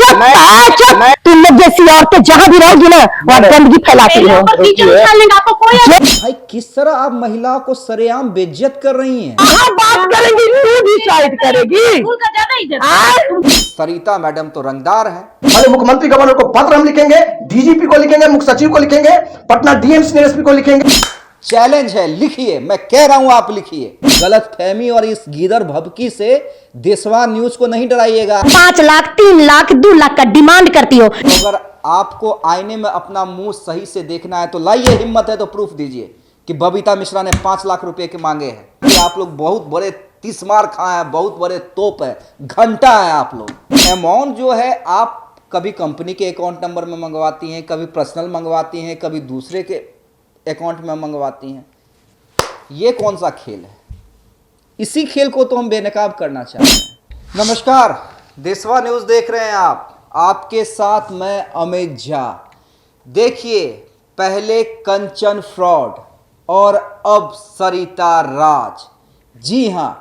तुम लोग जैसी औरतें जहाँ भी रहोगी ना वहाँ गंदगी फैलाती हो। भाई किस तरह आप महिलाओं को सरेआम बेइज्जत कर रही हैं। बात करेंगी तू डिसाइड करेगी। सरिता मैडम तो रंगदार है। हमारे मुख्यमंत्री गवर्नर को पत्र हम लिखेंगे, डीजीपी को लिखेंगे, मुख्य सचिव को लिखेंगे, पटना डीएम एसपी को लिखेंगे। चैलेंज है, लिखिए, मैं कह रहा हूं आप लिखिए। गलत फहमी और इस गीदड़ भभकी से देशवा न्यूज को नहीं डराइएगा। 5 लाख 3 लाख 2 लाख का डिमांड करती हो। तो अगर आपको आईने में अपना मुंह सही से देखना है तो लाइए, हिम्मत है तो प्रूफ दीजिए कि बबीता मिश्रा ने 5 लाख रुपए के मांगे हैं। कि आप लोग बहुत बड़े तिस्मार खां हैं, बहुत बड़े तोप है, घंटा है आप लोग। अमाउंट जो है आप कभी कंपनी के अकाउंट नंबर में मंगवाती हैं, कभी पर्सनल मंगवाती हैं, कभी दूसरे के अकाउंट में मंगवाती हैं। ये कौन सा खेल है? इसी खेल को तो हम बेनकाब करना चाहते हैं। नमस्कार, देशवा न्यूज देख रहे हैं आप, आपके साथ मैं अमित झा। देखिए, पहले कंचन फ्रॉड और अब सरिता राज। जी हां,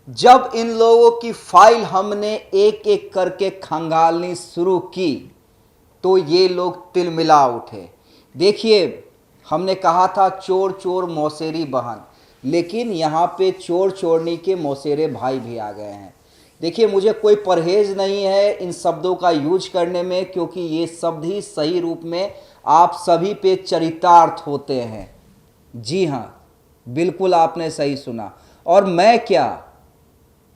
जब इन लोगों की फाइल हमने एक एक करके खंगालनी शुरू की तो ये लोग तिलमिला उठे। देखिए, हमने कहा था चोर चोर मौसेरी बहन, लेकिन यहाँ पे चोर चोरनी के मौसेरे भाई भी आ गए हैं। देखिए, मुझे कोई परहेज नहीं है इन शब्दों का यूज करने में, क्योंकि ये शब्द ही सही रूप में आप सभी पे चरितार्थ होते हैं। जी हाँ, बिल्कुल आपने सही सुना। और मैं क्या,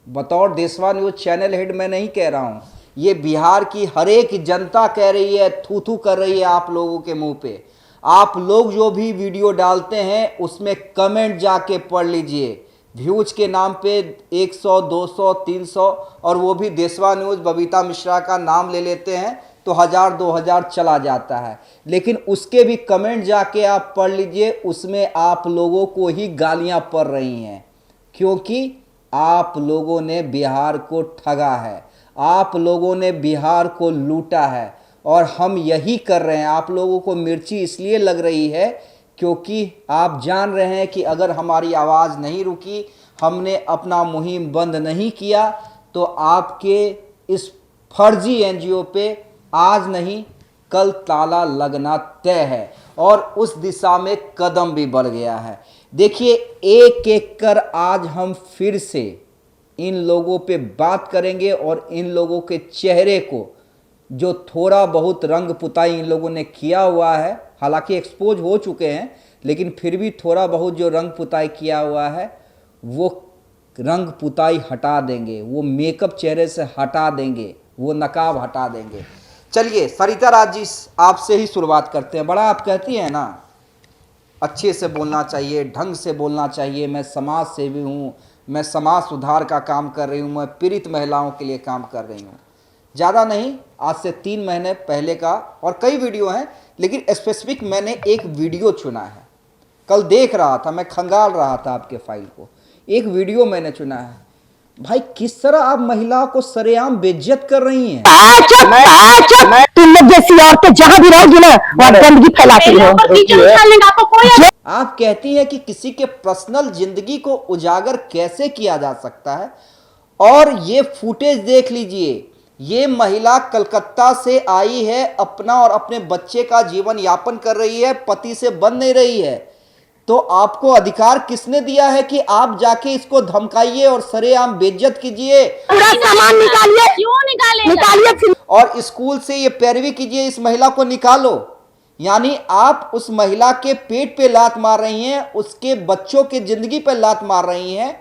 बतौर देशवा न्यूज चैनल हेड मैं नहीं कह रहा हूँ, ये बिहार की हर एक जनता कह रही है, थू थू कर रही है आप लोगों के मुंह पे। आप लोग जो भी वीडियो डालते हैं उसमें कमेंट जाके पढ़ लीजिए। व्यूज के नाम पे 100 200 300, और वो भी देशवा न्यूज बबीता मिश्रा का नाम ले लेते हैं तो 1000 2000 चला जाता है। लेकिन उसके भी कमेंट जाके आप पढ़ लीजिए, उसमें आप लोगों को ही गालियां पड़ रही हैं, क्योंकि आप लोगों ने बिहार को ठगा है, आप लोगों ने बिहार को लूटा है। और हम यही कर रहे हैं। आप लोगों को मिर्ची इसलिए लग रही है क्योंकि आप जान रहे हैं कि अगर हमारी आवाज़ नहीं रुकी, हमने अपना मुहिम बंद नहीं किया, तो आपके इस फर्जी एनजीओ पे आज नहीं कल ताला लगना तय है, और उस दिशा में कदम भी बढ़ गया है। देखिए, एक एक कर आज हम फिर से इन लोगों पे बात करेंगे और इन लोगों के चेहरे को, जो थोड़ा बहुत रंग पुताई इन लोगों ने किया हुआ है, हालांकि एक्सपोज हो चुके हैं, लेकिन फिर भी थोड़ा बहुत जो रंग पुताई किया हुआ है वो रंग पुताई हटा देंगे, वो मेकअप चेहरे से हटा देंगे, वो नकाब हटा देंगे। चलिए सरिता राज जी, आपसे ही शुरुआत करते हैं। बड़ा आप कहती हैं ना, अच्छे से बोलना चाहिए, ढंग से बोलना चाहिए, मैं समाज सेवी हूँ, मैं समाज सुधार का काम कर रही हूँ, मैं पीड़ित महिलाओं के लिए काम कर रही हूँ। ज़्यादा नहीं, आज से 3 महीने पहले का, और कई वीडियो हैं, लेकिन स्पेसिफिक मैंने एक वीडियो चुना है। कल देख रहा था, मैं खंगाल रहा था आपके फाइल को, एक वीडियो मैंने चुना है। भाई किस तरह आप महिलाओं को सरेआम बेइज्जत कर रही हैं। तुम लोग जैसी औरतें जहाँ भी रहोगी ना वहाँ गंदगी फैलाती हो। आप कहती हैं कि किसी के पर्सनल जिंदगी को उजागर कैसे किया जा सकता है, और ये फुटेज देख लीजिए। ये महिला कलकत्ता से आई है, अपना और अपने बच्चे का जीवन यापन कर रही है, पति से बन नहीं रही है। तो आपको अधिकार किसने दिया है कि आप जाके इसको धमकाइए और सरेआम बेइज्जत कीजिए? पूरा सामान निकालिए। क्यों निकालिए? और स्कूल से ये पैरवी कीजिए, इस महिला को निकालो। यानी आप उस महिला के पेट पे लात मार रही हैं, उसके बच्चों के जिंदगी पे लात मार रही हैं।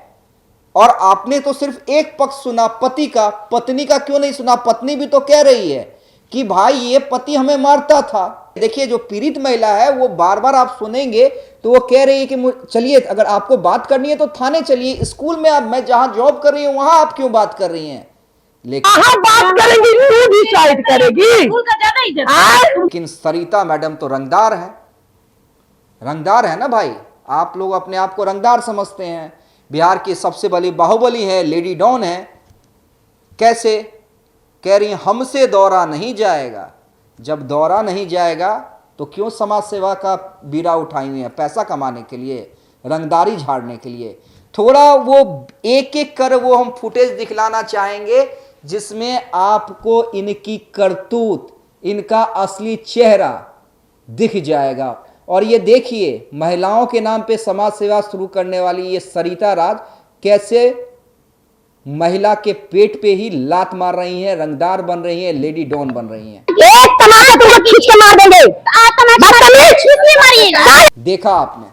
और आपने तो सिर्फ एक पक्ष सुना पति का, पत्नी का क्यों नहीं सुना? पत्नी भी तो कह रही है कि भाई ये पति हमें मारता था। देखिए, जो पीड़ित महिला है वो बार बार आप सुनेंगे तो वो कह रही है कि चलिए, अगर आपको बात करनी है तो थाने चलिए, स्कूल में आप, मैं जहां जॉब कर रही हूं वहां आप क्यों बात कर रही हैं? बात करेंगी तू डिसाइड करेगी। लेकिन सरिता मैडम तो रंगदार है, रंगदार है ना भाई। आप लोग अपने आप को रंगदार समझते हैं, बिहार की सबसे बड़ी बाहुबली है, लेडी डॉन है। कैसे कह रही हैं हमसे दौरा नहीं जाएगा? जब दौरा नहीं जाएगा तो क्यों समाज सेवा का बीड़ा उठाई हुई है? पैसा कमाने के लिए, रंगदारी झाड़ने के लिए। थोड़ा वो एक एक कर वो हम फुटेज दिखलाना चाहेंगे जिसमें आपको इनकी करतूत, इनका असली चेहरा दिख जाएगा। और ये देखिए, महिलाओं के नाम पे समाज सेवा शुरू करने वाली ये सरिता राज कैसे महिला के पेट पे ही लात मार रही हैं, रंगदार बन रही हैं, लेडी डॉन बन रही हैं। एक तमाचा तुमको खींच के मार देंगे। बदतमीज मारिएगा। देखा आपने।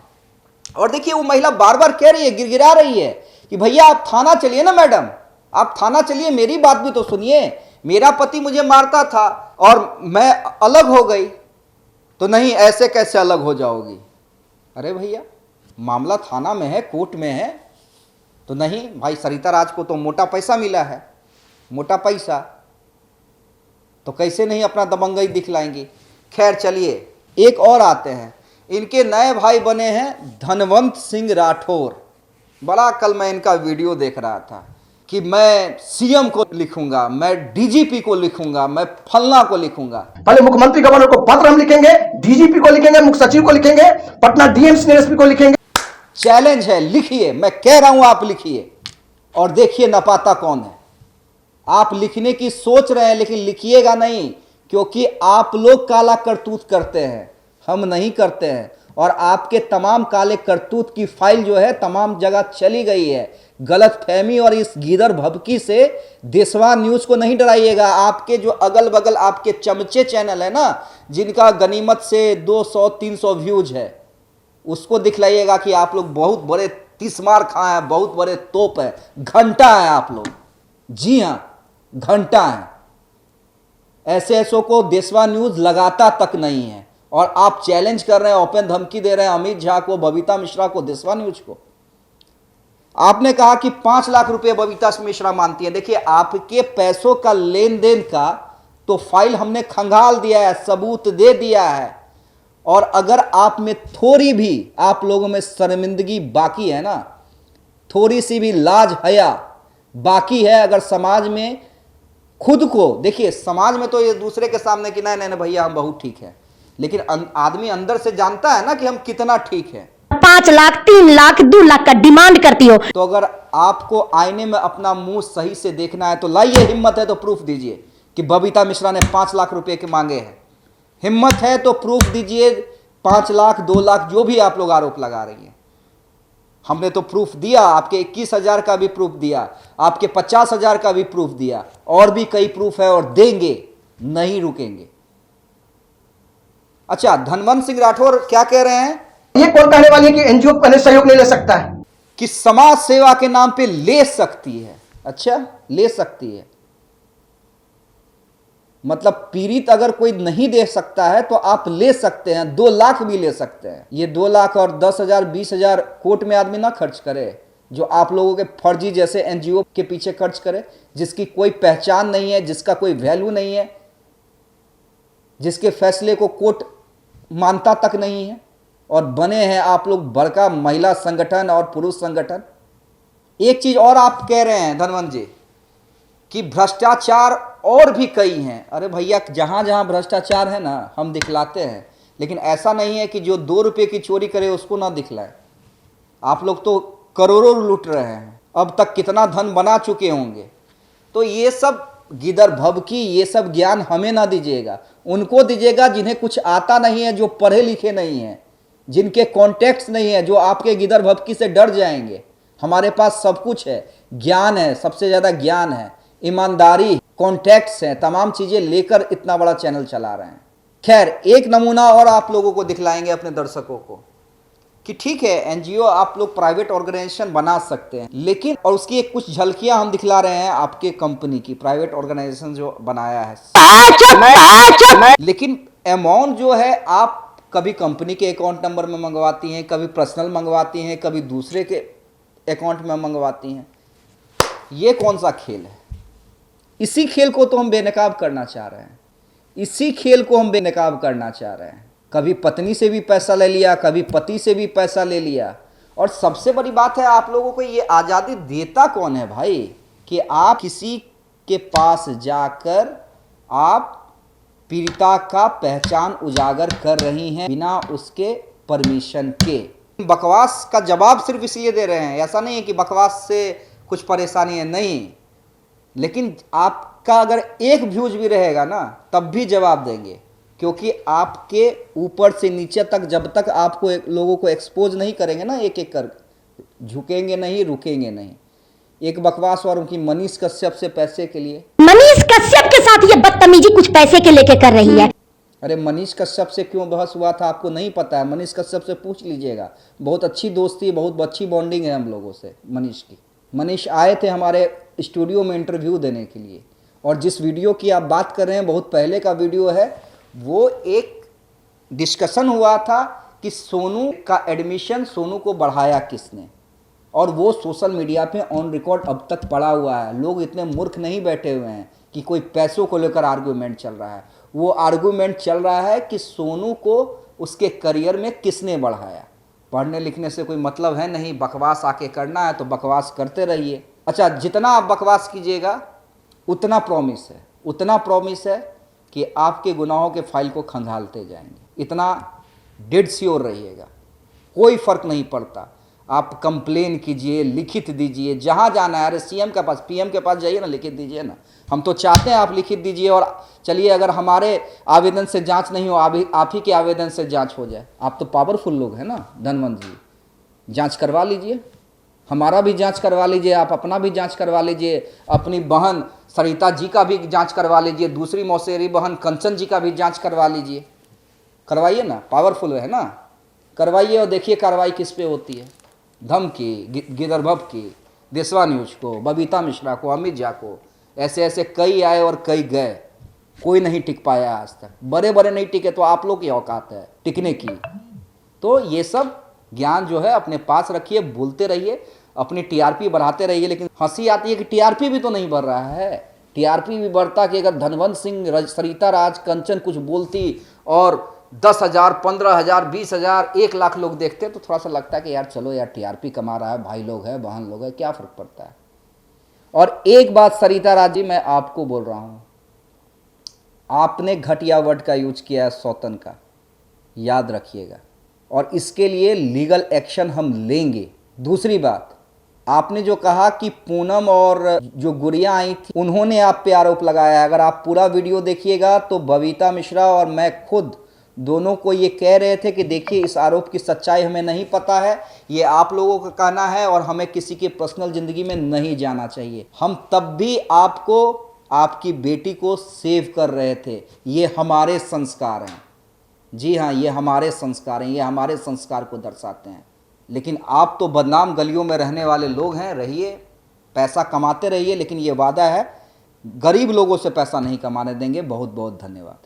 और देखिए वो महिला बार बार कह रही है, गिड़गिड़ा रही है कि भैया आप थाना चलिए ना मैडम, आप थाना चलिए, मेरी बात भी तो सुनिए। मेरा पति मुझे मारता था और मैं अलग हो गई। तो नहीं, ऐसे कैसे अलग हो जाओगी? अरे भैया, मामला थाना में है, कोर्ट में है। तो नहीं भाई, सरिता राज को तो मोटा पैसा मिला है, मोटा पैसा, तो कैसे नहीं अपना दबंगई दिखलाएंगी। खैर चलिए, एक और आते हैं। इनके नए भाई बने हैं धनवंत सिंह राठौर। बड़ा कल मैं इनका वीडियो देख रहा था कि मैं सीएम को लिखूंगा, मैं डीजीपी को लिखूंगा, मैं फलना को लिखूंगा। पहले मुख्यमंत्री गवर्नर को पत्र हम लिखेंगे, डीजीपी को लिखेंगे, मुख्य सचिव को लिखेंगे, पटना डीएमसी ने एसपी को लिखेंगे। चैलेंज है, लिखिए, मैं कह रहा हूं आप लिखिए और देखिए नपाता कौन है। आप लिखने की सोच रहे हैं लेकिन लिखिएगा नहीं, क्योंकि आप लोग काला करतूत करते हैं, हम नहीं करते हैं। और आपके तमाम काले करतूत की फाइल जो है तमाम जगह चली गई है। गलत फहमी और इस गीदड़ भभकी से देशवा न्यूज को नहीं डराइएगा। आपके जो अगल बगल आपके चमचे चैनल है ना, जिनका गनीमत से 200-300 व्यूज है, उसको दिखलाइएगा कि आप लोग बहुत बड़े तिस्मार खां हैं, बहुत बड़े तोप हैं, घंटा हैं आप लोग। जी हां, घंटा हैं। ऐसों को देशवा न्यूज लगाता तक नहीं है। और आप चैलेंज कर रहे हैं, ओपन धमकी दे रहे हैं अमित झा को, बबीता मिश्रा को, देशवा न्यूज को। आपने कहा कि 5 लाख रुपए बबीता मिश्रा मानती है। देखिए, आपके पैसों का लेन देन का तो फाइल हमने खंगाल दिया है, सबूत दे दिया है। और अगर आप में थोड़ी भी, आप लोगों में शर्मिंदगी बाकी है ना, थोड़ी सी भी लाज हया बाकी है, अगर समाज में खुद को देखिए, समाज में तो ये दूसरे के सामने कि नहीं नहीं भैया हम बहुत ठीक है, लेकिन आदमी अंदर से जानता है ना कि हम कितना ठीक है। 5 लाख, 3 लाख, 2 लाख का डिमांड करती हो। तो अगर आपको आईने में अपना मुंह सही से देखना है तो लाइए, हिम्मत है तो प्रूफ दीजिए कि बबीता मिश्रा ने 5 लाख रुपए के मांगे हैं। हिम्मत है तो प्रूफ दीजिए, 5 लाख, 2 लाख, जो भी आप लोग आरोप लगा रही हैं। हमने तो प्रूफ दिया, आपके 21,000 का भी प्रूफ दिया, आपके 50,000 का भी प्रूफ दिया, और भी कई प्रूफ है और देंगे, नहीं रुकेंगे। अच्छा, धनवंत सिंह राठौर क्या कह रहे हैं? ये कौन कहने वाली है कि एनजीओ पहले सहयोग नहीं ले सकता है? कि समाज सेवा के नाम पे ले सकती है। अच्छा, ले सकती है मतलब पीड़ित अगर कोई नहीं दे सकता है तो आप ले सकते हैं, 2 लाख भी ले सकते हैं। ये 2 लाख और 10,000 20,000 कोर्ट में आदमी ना खर्च करे, जो आप लोगों के फर्जी जैसे एनजीओ के पीछे खर्च करे, जिसकी कोई पहचान नहीं है, जिसका कोई वैल्यू नहीं है, जिसके फैसले को कोर्ट मानता तक नहीं है। और बने हैं आप लोग बड़का महिला संगठन और पुरुष संगठन। एक चीज और आप कह रहे हैं धनवंत जी कि भ्रष्टाचार और भी कई हैं। अरे भैया, जहां जहां भ्रष्टाचार है ना, हम दिखलाते हैं, लेकिन ऐसा नहीं है कि जो 2 रुपए की चोरी करे उसको ना दिखलाए। आप लोग तो करोड़ों लूट रहे हैं, अब तक कितना धन बना चुके होंगे। तो ये सब गिदर भभकी, ये सब ज्ञान हमें ना दीजिएगा, उनको दीजिएगा जिन्हें कुछ आता नहीं है, जो पढ़े लिखे नहीं है, जिनके कॉन्टेक्ट्स नहीं है, जो आपके गिदर भभकी से डर जाएंगे। हमारे पास सब कुछ है, ज्ञान है, सबसे ज्यादा ज्ञान है, ईमानदारी, कॉन्टैक्ट्स हैं, तमाम चीजें लेकर इतना बड़ा चैनल चला रहे हैं। खैर, एक नमूना और आप लोगों को दिखलाएंगे अपने दर्शकों को कि ठीक है, एनजीओ आप लोग प्राइवेट ऑर्गेनाइजेशन बना सकते हैं, लेकिन और उसकी एक कुछ झलकियां हम दिखला रहे हैं आपके कंपनी की, प्राइवेट ऑर्गेनाइजेशन जो बनाया है। लेकिन अमाउंट जो है आप कभी कंपनी के अकाउंट नंबर में मंगवाती हैं, कभी पर्सनल मंगवाती हैं, कभी दूसरे के अकाउंट में मंगवाती हैं। ये कौन सा खेल है? इसी खेल को तो हम बेनकाब करना चाह रहे हैं, इसी खेल को हम बेनकाब करना चाह रहे हैं। कभी पत्नी से भी पैसा ले लिया, कभी पति से भी पैसा ले लिया। और सबसे बड़ी बात है, आप लोगों को ये आज़ादी देता कौन है भाई कि आप किसी के पास जाकर आप पीड़िता का पहचान उजागर कर रही हैं बिना उसके परमिशन के। बकवास का जवाब सिर्फ इसलिए दे रहे हैं, ऐसा नहीं है कि बकवास से कुछ परेशानी है, नहीं। लेकिन आपका अगर एक व्यूज भी रहेगा ना तब भी जवाब देंगे, क्योंकि आपके ऊपर से नीचे तक जब तक आपको लोगों को एक्सपोज नहीं करेंगे ना एक एक कर, झुकेंगे नहीं, रुकेंगे नहीं। एक बकवास और उनकी मनीष कश्यप से पैसे के लिए, मनीष कश्यप के साथ ये बदतमीजी कुछ पैसे के लेके कर रही है। अरे मनीष कश्यप से क्यों बहस हुआ था आपको नहीं पता है? मनीष कश्यप से पूछ लीजिएगा, बहुत अच्छी दोस्ती, बहुत अच्छी बॉन्डिंग है हम लोगों से मनीष की। मनीष आए थे हमारे स्टूडियो में इंटरव्यू देने के लिए, और जिस वीडियो की आप बात कर रहे हैं बहुत पहले का वीडियो है, वो एक डिस्कशन हुआ था कि सोनू का एडमिशन सोनू को बढ़ाया किसने, और वो सोशल मीडिया पे ऑन रिकॉर्ड अब तक पड़ा हुआ है। लोग इतने मूर्ख नहीं बैठे हुए हैं कि कोई पैसों को लेकर आर्गूमेंट चल रहा है। वो आर्गूमेंट चल रहा है कि सोनू को उसके करियर में किसने बढ़ाया। पढ़ने लिखने से कोई मतलब है नहीं, बकवास आके करना है तो बकवास करते रहिए। अच्छा, जितना आप बकवास कीजिएगा उतना प्रॉमिस है कि आपके गुनाहों के फाइल को खंगालते जाएंगे। इतना डेड श्योर रहिएगा, कोई फर्क नहीं पड़ता। आप कंप्लेन कीजिए, लिखित दीजिए, जहाँ जाना है। अरे सीएम के पास, पीएम के पास जाइए ना, लिखित दीजिए ना। हम तो चाहते हैं आप लिखित दीजिए, और चलिए अगर हमारे आवेदन से जांच नहीं हो, आप ही के आवेदन से जांच हो जाए। आप तो पावरफुल लोग हैं ना धनवंत जी, जांच करवा लीजिए, हमारा भी जांच करवा लीजिए, आप अपना भी जांच करवा लीजिए, अपनी बहन सरिता जी का भी जांच करवा लीजिए, दूसरी मौसेरी बहन कंचन जी का भी जांच करवा लीजिए। करवाइए ना, पावरफुल है ना, करवाइए और देखिए कार्रवाई किस पे होती है। धमकी गिदरभव की, देशवा न्यूज को, बबीता मिश्रा को, अमित झा को, ऐसे ऐसे कई आए और कई गए, कोई नहीं टिक पाया आज तक। बड़े बड़े नहीं टिके तो आप लोग की औकात है टिकने की। तो ये सब ज्ञान जो है अपने पास रखिए, बोलते रहिए, अपनी टीआरपी बढ़ाते रहिए। लेकिन हंसी आती है कि टीआरपी भी तो नहीं बढ़ रहा है। टीआरपी भी बढ़ता कि अगर धनवंत सिंह, सरिता राज, कंचन कुछ बोलती और 10,000, 15,000, 20,000, 1 लाख लोग देखते तो थोड़ा सा लगता है कि यार चलो यार टीआरपी कमा रहा है, भाई लोग है, बहन लोग है, क्या फ़र्क पड़ता है। और एक बात सरिता राज जी, मैं आपको बोल रहा हूँ, आपने घटिया वर्ड का यूज किया है सौतन का, याद रखिएगा, और इसके लिए लीगल एक्शन हम लेंगे। दूसरी बात, आपने जो कहा कि पूनम और जो गुड़िया आई थी उन्होंने आप पे आरोप लगाया है। अगर आप पूरा वीडियो देखिएगा तो बबीता मिश्रा और मैं खुद दोनों को ये कह रहे थे कि देखिए इस आरोप की सच्चाई हमें नहीं पता है, ये आप लोगों का कहना है और हमें किसी की पर्सनल ज़िंदगी में नहीं जाना चाहिए। हम तब भी आपको, आपकी बेटी को सेव कर रहे थे। ये हमारे संस्कार हैं, जी हाँ, ये हमारे संस्कार हैं, ये हमारे संस्कार को दर्शाते हैं। लेकिन आप तो बदनाम गलियों में रहने वाले लोग हैं, रहिए, पैसा कमाते रहिए, लेकिन ये वादा है गरीब लोगों से पैसा नहीं कमाने देंगे। बहुत बहुत धन्यवाद।